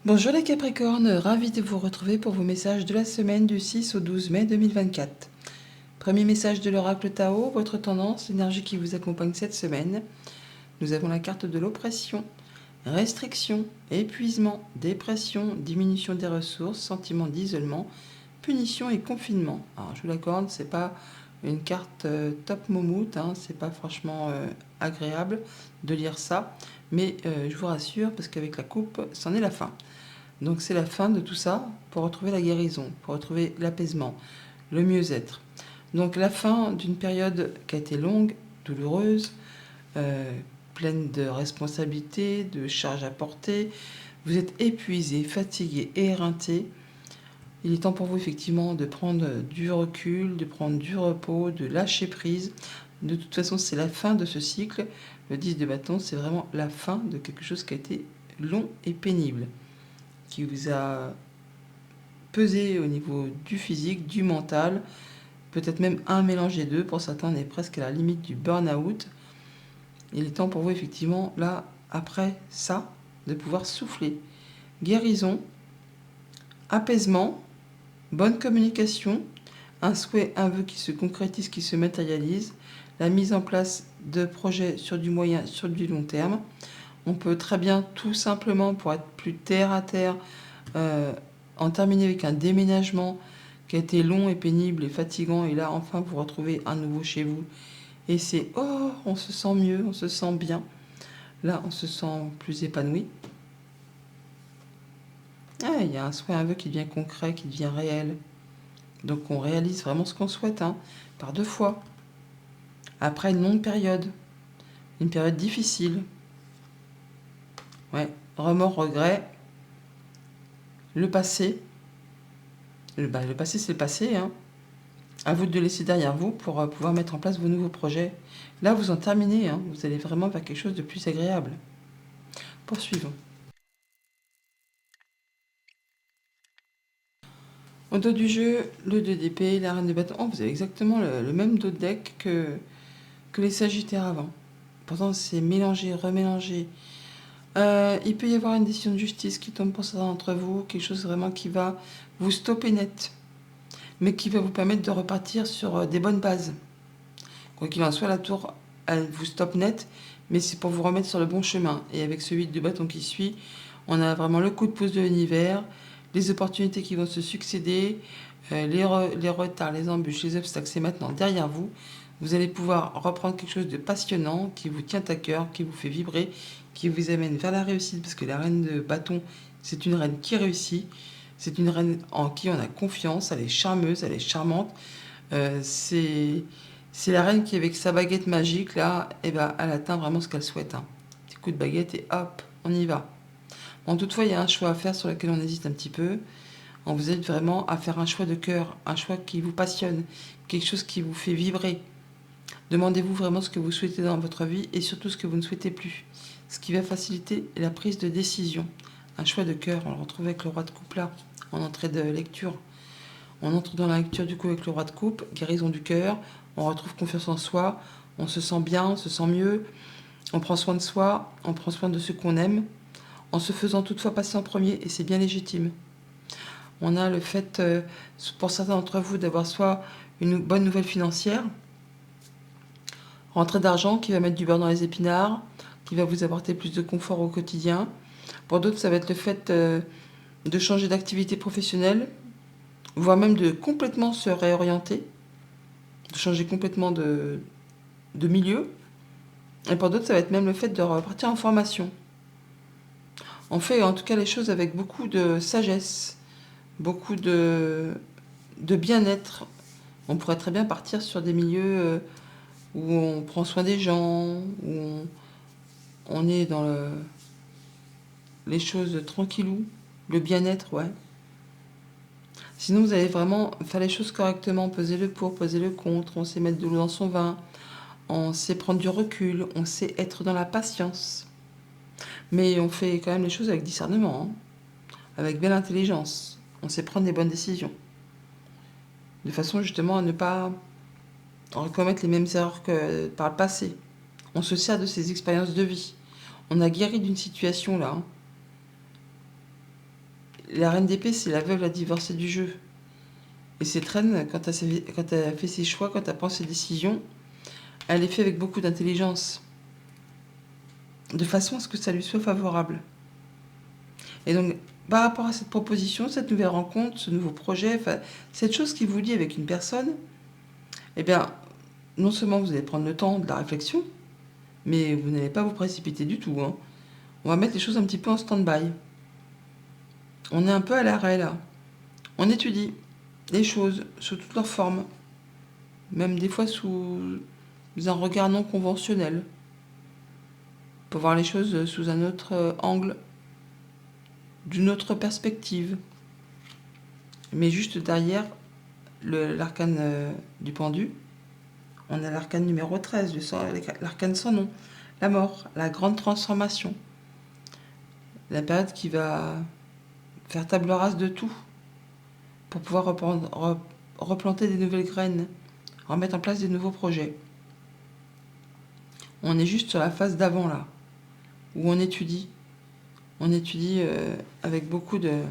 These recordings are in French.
Bonjour les Capricornes, ravi de vous retrouver pour vos messages de la semaine du 6 au 12 mai 2024. Premier message de l'oracle Tao, votre tendance, l'énergie qui vous accompagne cette semaine. Nous avons la carte de l'oppression, restriction, épuisement, dépression, diminution des ressources, sentiment d'isolement, punition et confinement. Alors je vous l'accorde, c'est pas une carte top moumoute, c'est pas franchement agréable de lire ça, mais je vous rassure parce qu'avec la coupe, c'en est la fin. Donc c'est la fin de tout ça pour retrouver la guérison, pour retrouver l'apaisement, le mieux-être. Donc la fin d'une période qui a été longue, douloureuse, euh, pleine de responsabilités, de charges à porter. Vous êtes épuisé, fatigué, éreinté. Il est temps pour vous effectivement de prendre du recul, de prendre du repos, de lâcher prise. De toute façon, c'est la fin de ce cycle. Le 10 de bâton, c'est vraiment la fin de quelque chose qui a été long et pénible, qui vous a pesé au niveau du physique, du mental, peut-être même un mélange des deux. Pour certains, on est presque à la limite du burn-out. Il est temps pour vous, effectivement, là, après ça, de pouvoir souffler. Guérison, apaisement, bonne communication, un souhait, un vœu qui se concrétise, qui se matérialise, la mise en place de projets sur du moyen, sur du long terme. On peut très bien, tout simplement, pour être plus terre à terre, en terminer avec un déménagement qui a été long et pénible et fatigant, et là, enfin, vous retrouvez à nouveau chez vous. Et c'est, oh, on se sent mieux, on se sent bien. Là, on se sent plus épanoui. Ah, il y a un souhait, un vœu qui devient concret, qui devient réel. Donc on réalise vraiment ce qu'on souhaite, par deux fois. Après une longue période, une période difficile. Ouais, remords, regrets, le passé. Le passé, c'est le passé. À vous de le laisser derrière vous pour pouvoir mettre en place vos nouveaux projets. Là, vous en terminez. Vous allez vraiment vers quelque chose de plus agréable. Poursuivons. Au dos du jeu, le 2 d'épée, la reine de bâton. Oh, vous avez exactement le même dos de deck que les sagittaires avant. Pourtant, c'est mélangé, remélangé. Il peut y avoir une décision de justice qui tombe pour certains d'entre vous, quelque chose vraiment qui va vous stopper net, mais qui va vous permettre de repartir sur des bonnes bases. Quoi qu'il en soit, la tour, elle vous stoppe net, mais c'est pour vous remettre sur le bon chemin. Et avec ce 8 de bâton qui suit, on a vraiment le coup de pouce de l'univers, les opportunités qui vont se succéder, les retards, les embûches, les obstacles, c'est maintenant derrière vous. Vous allez pouvoir reprendre quelque chose de passionnant, qui vous tient à cœur, qui vous fait vibrer, qui vous amène vers la réussite, parce que la reine de bâton, c'est une reine qui réussit, c'est une reine en qui on a confiance, elle est charmeuse, elle est charmante. C'est la reine qui, avec sa baguette magique, là, elle atteint vraiment ce qu'elle souhaite. Petit coup de baguette et hop, on y va. Bon, toutefois, il y a un choix à faire sur lequel on hésite un petit peu. On vous aide vraiment à faire un choix de cœur, un choix qui vous passionne, quelque chose qui vous fait vibrer. Demandez-vous vraiment ce que vous souhaitez dans votre vie et surtout ce que vous ne souhaitez plus. Ce qui va faciliter la prise de décision. Un choix de cœur, on le retrouve avec le roi de coupe là, en entrée de lecture. On entre dans la lecture du coup avec le roi de coupe, guérison du cœur, on retrouve confiance en soi, on se sent bien, on se sent mieux, on prend soin de soi, on prend soin de ceux qu'on aime, en se faisant toutefois passer en premier, et c'est bien légitime. On a le fait, pour certains d'entre vous, d'avoir soit une bonne nouvelle financière, rentrée d'argent qui va mettre du beurre dans les épinards, qui va vous apporter plus de confort au quotidien. Pour d'autres, ça va être le fait de changer d'activité professionnelle, voire même de complètement se réorienter, de changer complètement de milieu. Et pour d'autres, ça va être même le fait de repartir en formation. On fait en tout cas les choses avec beaucoup de sagesse, beaucoup de bien-être. On pourrait très bien partir sur des milieux où on prend soin des gens, où on est dans les choses tranquillou, le bien-être, ouais. Sinon, vous allez vraiment faire les choses correctement, peser le pour, peser le contre, on sait mettre de l'eau dans son vin, on sait prendre du recul, on sait être dans la patience. Mais on fait quand même les choses avec discernement, avec belle intelligence. On sait prendre des bonnes décisions. De façon justement à ne pas recommettre les mêmes erreurs que par le passé. On se sert de ces expériences de vie. On a guéri d'une situation là. La reine d'épée, c'est l'aveugle à divorcer du jeu. Et cette reine, quand elle fait ses choix, quand elle prend ses décisions, elle les fait avec beaucoup d'intelligence, de façon à ce que ça lui soit favorable. Et donc, par rapport à cette proposition, cette nouvelle rencontre, ce nouveau projet, enfin, cette chose qui vous lie avec une personne, eh bien, non seulement vous allez prendre le temps de la réflexion, mais vous n'allez pas vous précipiter du tout, hein. On va mettre les choses un petit peu en stand-by. On est un peu à l'arrêt, là. On étudie les choses sous toutes leurs formes, même des fois sous un regard non conventionnel, pour voir les choses sous un autre angle, d'une autre perspective. Mais juste derrière l'arcane du pendu, on a l'arcane numéro 13, l'arcane sans nom, la mort, la grande transformation. La période qui va faire table rase de tout pour pouvoir replanter des nouvelles graines, remettre en place des nouveaux projets. On est juste sur la phase d'avant là, où on étudie. On étudie avec beaucoup de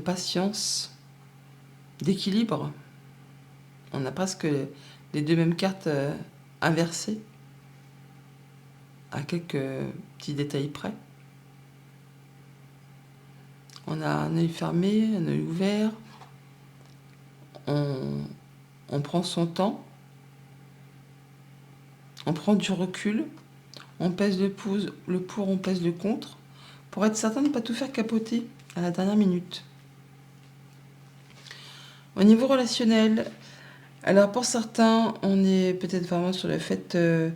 patience, d'équilibre. On a presque les deux mêmes cartes inversées, à quelques petits détails près. On a un œil fermé, un œil ouvert. On prend son temps. On prend du recul. On pèse le pour, on pèse le contre, pour être certain de ne pas tout faire capoter à la dernière minute. Au niveau relationnel, alors pour certains, on est peut-être vraiment sur le fait de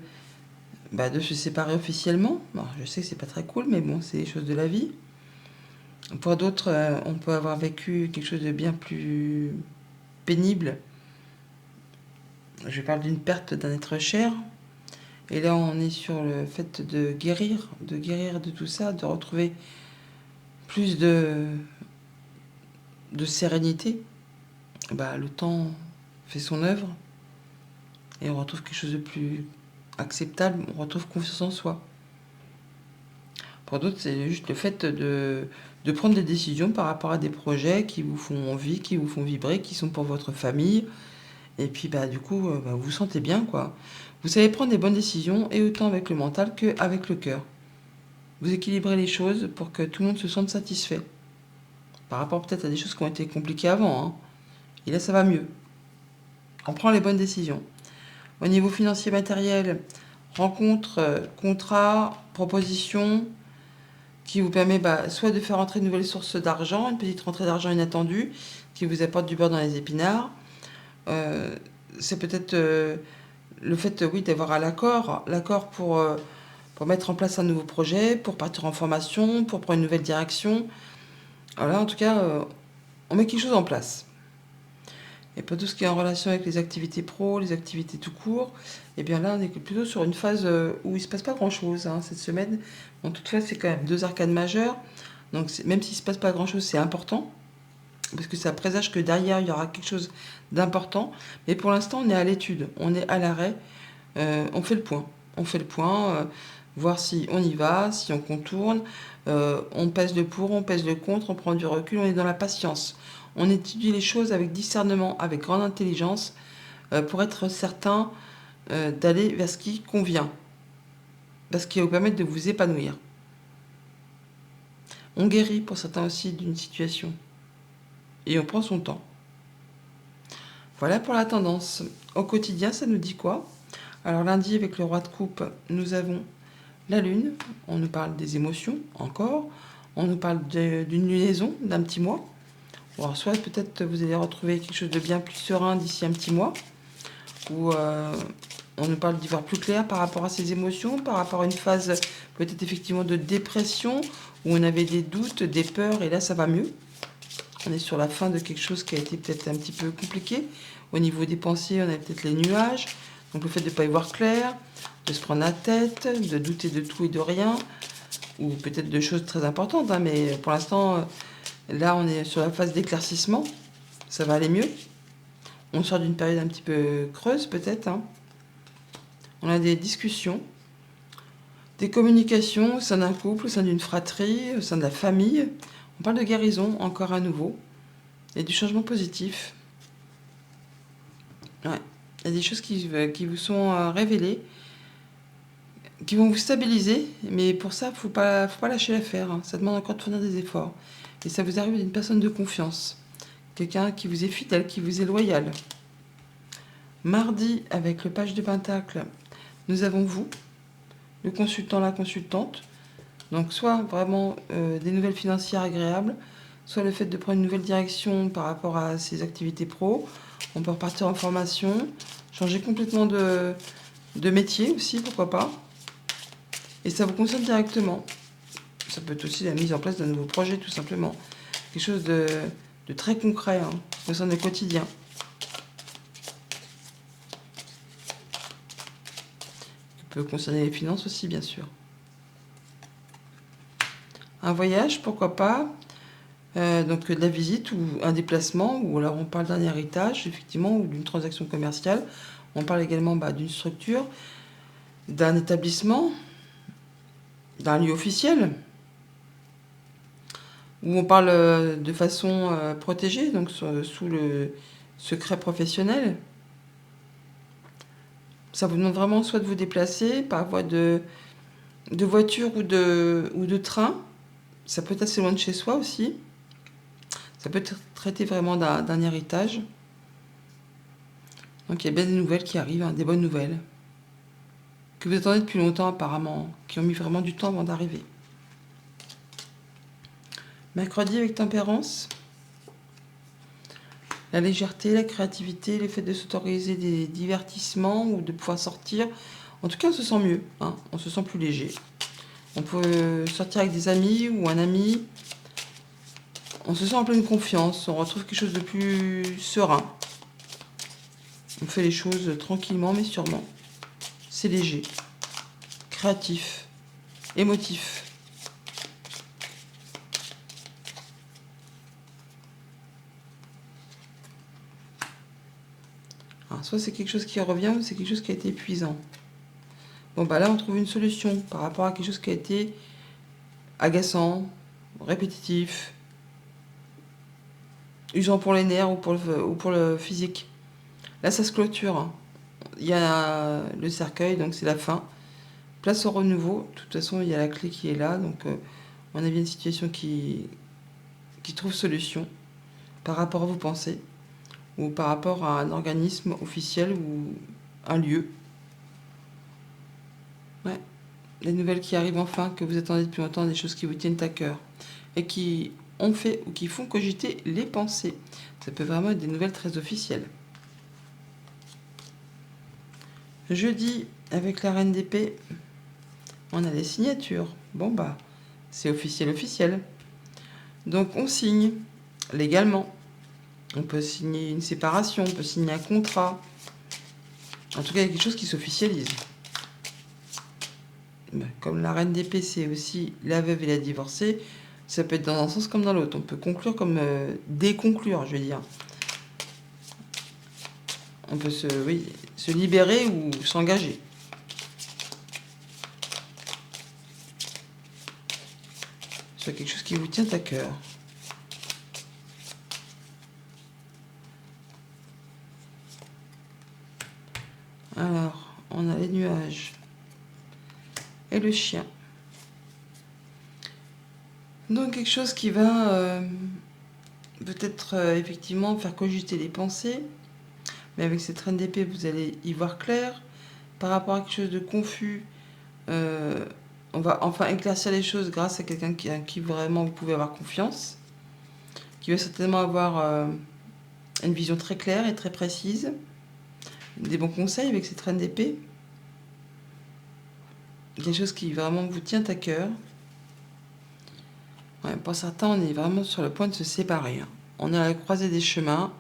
se séparer officiellement. Alors, je sais que c'est pas très cool, mais bon, c'est les choses de la vie. Pour d'autres, on peut avoir vécu quelque chose de bien plus pénible. Je parle d'une perte d'un être cher. Et là, on est sur le fait de guérir de tout ça, de retrouver plus de sérénité. Le temps fait son œuvre et on retrouve quelque chose de plus acceptable, on retrouve confiance en soi. Pour d'autres, c'est juste le fait de prendre des décisions par rapport à des projets qui vous font envie, qui vous font vibrer, qui sont pour votre famille. Et puis du coup, vous vous sentez bien, quoi. Vous savez prendre des bonnes décisions, et autant avec le mental qu'avec le cœur. Vous équilibrez les choses pour que tout le monde se sente satisfait. Par rapport peut-être à des choses qui ont été compliquées avant, hein. Et là, ça va mieux. On prend les bonnes décisions. Au niveau financier matériel, rencontre, contrat, proposition, qui vous permet soit de faire entrer une nouvelle source d'argent, une petite rentrée d'argent inattendue, qui vous apporte du beurre dans les épinards. C'est peut-être le fait, oui, d'avoir l'accord pour mettre en place un nouveau projet, pour partir en formation, pour prendre une nouvelle direction. Alors là, en tout cas, on met quelque chose en place. Et pour tout ce qui est en relation avec les activités pro, les activités tout court, et bien là, on est plutôt sur une phase où il ne se passe pas grand-chose cette semaine. Bon, toutefois, c'est quand même 2 arcanes majeures. Donc, même s'il ne se passe pas grand-chose, c'est important. Parce que ça présage que derrière, il y aura quelque chose d'important. Mais pour l'instant, on est à l'étude, on est à l'arrêt. On fait le point. On fait le point, voir si on y va, si on contourne. On pèse le pour, on pèse le contre, on prend du recul, on est dans la patience. On étudie les choses avec discernement, avec grande intelligence, pour être certain d'aller vers ce qui convient, parce qui va vous permettre de vous épanouir. On guérit pour certains aussi d'une situation, et on prend son temps. Voilà pour la tendance. Au quotidien, ça nous dit quoi? Alors lundi, avec le roi de coupe, nous avons la lune. On nous parle des émotions, encore. On nous parle d'une lunaison d'un petit mois. Alors, soit peut-être vous allez retrouver quelque chose de bien plus serein d'ici un petit mois, où on nous parle d'y voir plus clair par rapport à ses émotions, par rapport à une phase peut-être effectivement de dépression, où on avait des doutes, des peurs, et là ça va mieux. On est sur la fin de quelque chose qui a été peut-être un petit peu compliqué. Au niveau des pensées, on a peut-être les nuages, donc le fait de ne pas y voir clair, de se prendre la tête, de douter de tout et de rien, ou peut-être de choses très importantes, mais pour l'instant... Là, on est sur la phase d'éclaircissement. Ça va aller mieux. On sort d'une période un petit peu creuse, peut-être. On a des discussions. Des communications au sein d'un couple, au sein d'une fratrie, au sein de la famille. On parle de guérison, encore à nouveau. Et du changement positif. Ouais. Il y a des choses qui vous sont révélées, qui vont vous stabiliser, mais pour ça, faut pas lâcher l'affaire. Hein. Ça demande encore de fournir des efforts. Et ça vous arrive d'une personne de confiance. Quelqu'un qui vous est fidèle, qui vous est loyal. Mardi, avec le page de Pentacle, nous avons vous, le consultant, la consultante. Donc soit vraiment des nouvelles financières agréables, soit le fait de prendre une nouvelle direction par rapport à ses activités pro. On peut repartir en formation, changer complètement de métier aussi, pourquoi pas. Et ça vous concerne directement. Ça peut être aussi la mise en place d'un nouveau projet, tout simplement. Quelque chose de très concret, hein, qui concerne le quotidien. Qui peut concerner les finances aussi, bien sûr. Un voyage, pourquoi pas. Donc de la visite ou un déplacement, ou alors on parle d'un héritage, effectivement, ou d'une transaction commerciale. On parle également d'une structure, d'un établissement, d'un lieu officiel, où on parle de façon protégée, donc sous le secret professionnel. Ça vous demande vraiment soit de vous déplacer par voie de voiture ou de train. Ça peut être assez loin de chez soi aussi. Ça peut être traité vraiment d'un héritage. Donc il y a bien des nouvelles qui arrivent, hein, des bonnes nouvelles. Que vous attendez depuis longtemps apparemment, qui ont mis vraiment du temps avant d'arriver. Mercredi avec Tempérance. La légèreté, la créativité, le fait de s'autoriser des divertissements ou de pouvoir sortir. En tout cas, on se sent mieux, hein, on se sent plus léger. On peut sortir avec des amis ou un ami. On se sent en pleine confiance, on retrouve quelque chose de plus serein. On fait les choses tranquillement mais sûrement. C'est léger, créatif, émotif. Alors, soit c'est quelque chose qui revient ou c'est quelque chose qui a été épuisant. Bon là on trouve une solution par rapport à quelque chose qui a été agaçant, répétitif, usant pour les nerfs ou pour le physique. Là ça se clôture. Il y a le cercueil, donc c'est la fin. Place au renouveau. De toute façon il y a la clé qui est là, donc on a bien une situation qui trouve solution par rapport à vos pensées ou par rapport à un organisme officiel ou un lieu. Ouais. Des nouvelles qui arrivent enfin, que vous attendez depuis longtemps, des choses qui vous tiennent à cœur et qui ont fait ou qui font cogiter les pensées. Ça peut vraiment être des nouvelles très officielles. Jeudi, avec la reine d'épée, on a les signatures. C'est officiel. Donc on signe légalement. On peut signer une séparation, on peut signer un contrat. En tout cas, il y a quelque chose qui s'officialise. Comme la reine d'épée, c'est aussi la veuve et la divorcée, ça peut être dans un sens comme dans l'autre. On peut conclure comme déconclure, je veux dire. On peut se libérer ou s'engager. Sur quelque chose qui vous tient à cœur. Alors, on a les nuages et le chien. Donc quelque chose qui va peut-être effectivement faire cogiter les pensées, mais avec cette reine d'épée, vous allez y voir clair. Par rapport à quelque chose de confus, on va enfin éclaircir les choses grâce à quelqu'un à qui vraiment vous pouvez avoir confiance, qui va certainement avoir une vision très claire et très précise, des bons conseils avec cette reine d'épée, quelque chose qui vraiment vous tient à cœur. Ouais, pour certains, on est vraiment sur le point de se séparer. Hein. On est à la croisée des chemins.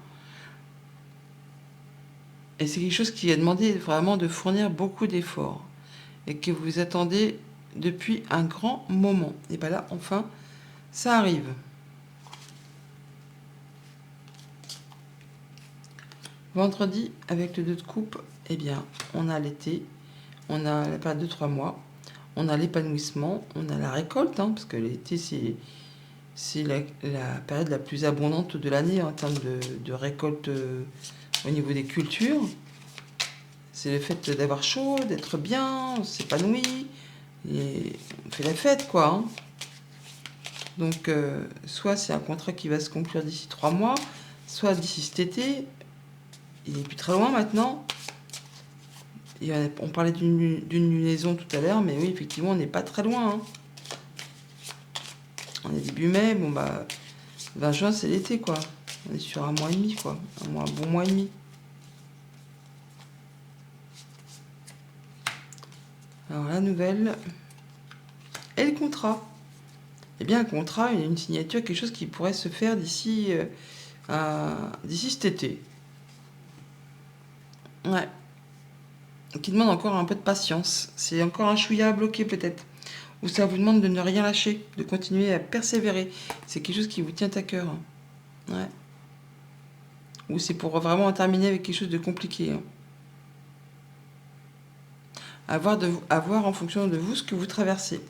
Et c'est quelque chose qui a demandé vraiment de fournir beaucoup d'efforts. Et que vous attendez depuis un grand moment. Et bien là, enfin, ça arrive. Vendredi, avec le 2 de coupe, eh bien, on a l'été. On a la période de 3 mois. on a l'épanouissement, on a la récolte, hein, parce que l'été, c'est la période la plus abondante de l'année en termes de récolte au niveau des cultures. C'est le fait d'avoir chaud, d'être bien, on s'épanouit, et on fait la fête, quoi. Hein. Donc, soit c'est un contrat qui va se conclure d'ici 3 mois, soit d'ici cet été. Il n'est plus très loin maintenant. On parlait d'une lunaison tout à l'heure, mais oui, effectivement, on n'est pas très loin. Hein. On est début mai, bon bah, 20 juin, c'est l'été, quoi. On est sur un mois et demi, quoi. Un bon mois et demi. Alors, la nouvelle et le contrat. Eh bien, un contrat, une signature, quelque chose qui pourrait se faire d'ici cet été. Ouais. Qui demande encore un peu de patience. C'est encore un chouïa à bloquer, peut-être. Ou ça vous demande de ne rien lâcher, de continuer à persévérer. C'est quelque chose qui vous tient à cœur. Ouais. Ou c'est pour vraiment terminer avec quelque chose de compliqué. Hein. À voir en fonction de vous ce que vous traversez.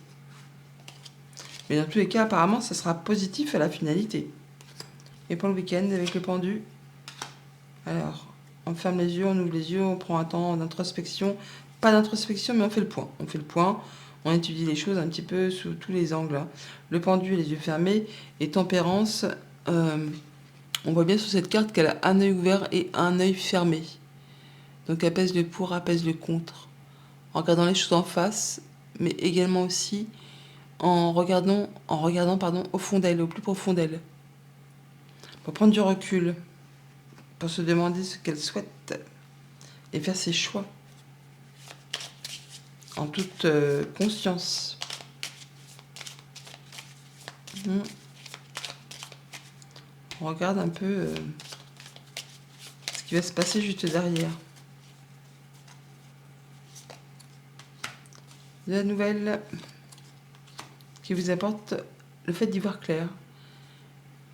Mais dans tous les cas, apparemment, ça sera positif à la finalité. Et pour le week-end, avec le pendu, alors, on ferme les yeux, on ouvre les yeux, on prend un temps d'introspection. Pas d'introspection, mais on fait le point. On fait le point, on étudie les choses un petit peu sous tous les angles. Hein. Le pendu, les yeux fermés, et tempérance, on voit bien sur cette carte qu'elle a un œil ouvert et un œil fermé. Donc apaise le pour, apaise le contre. En regardant les choses en face, mais également aussi en regardant au fond d'elle, au plus profond d'elle. Pour prendre du recul, pour se demander ce qu'elle souhaite et faire ses choix en toute conscience. On regarde un peu ce qui va se passer juste derrière. La nouvelle qui vous apporte le fait d'y voir clair.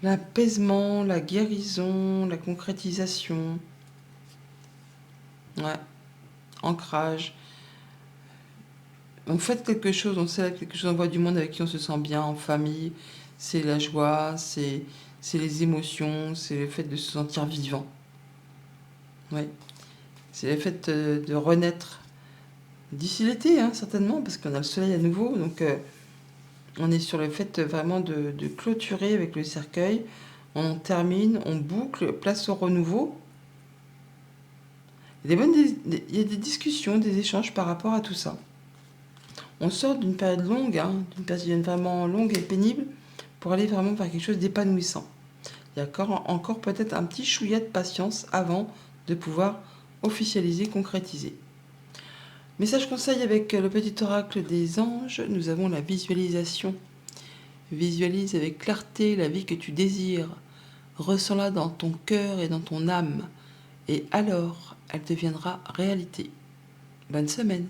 L'apaisement, la guérison, la concrétisation. Ouais. Ancrage. On fait quelque chose, on célèbre quelque chose, on voit du monde avec qui on se sent bien, en famille. C'est la joie, c'est les émotions, c'est le fait de se sentir vivant. Ouais. C'est le fait de renaître d'ici l'été, hein, certainement, parce qu'on a le soleil à nouveau. Donc, on est sur le fait vraiment de clôturer avec le cercueil. On termine, on boucle, place au renouveau. Il y a des discussions, des échanges par rapport à tout ça. On sort d'une période longue, hein, d'une période vraiment longue et pénible, pour aller vraiment vers quelque chose d'épanouissant. Il y a encore peut-être un petit chouïa de patience avant de pouvoir officialiser, concrétiser. Message conseil avec le petit oracle des anges, nous avons la visualisation. Visualise avec clarté la vie que tu désires. Ressens-la dans ton cœur et dans ton âme. Et alors, elle deviendra réalité. Bonne semaine.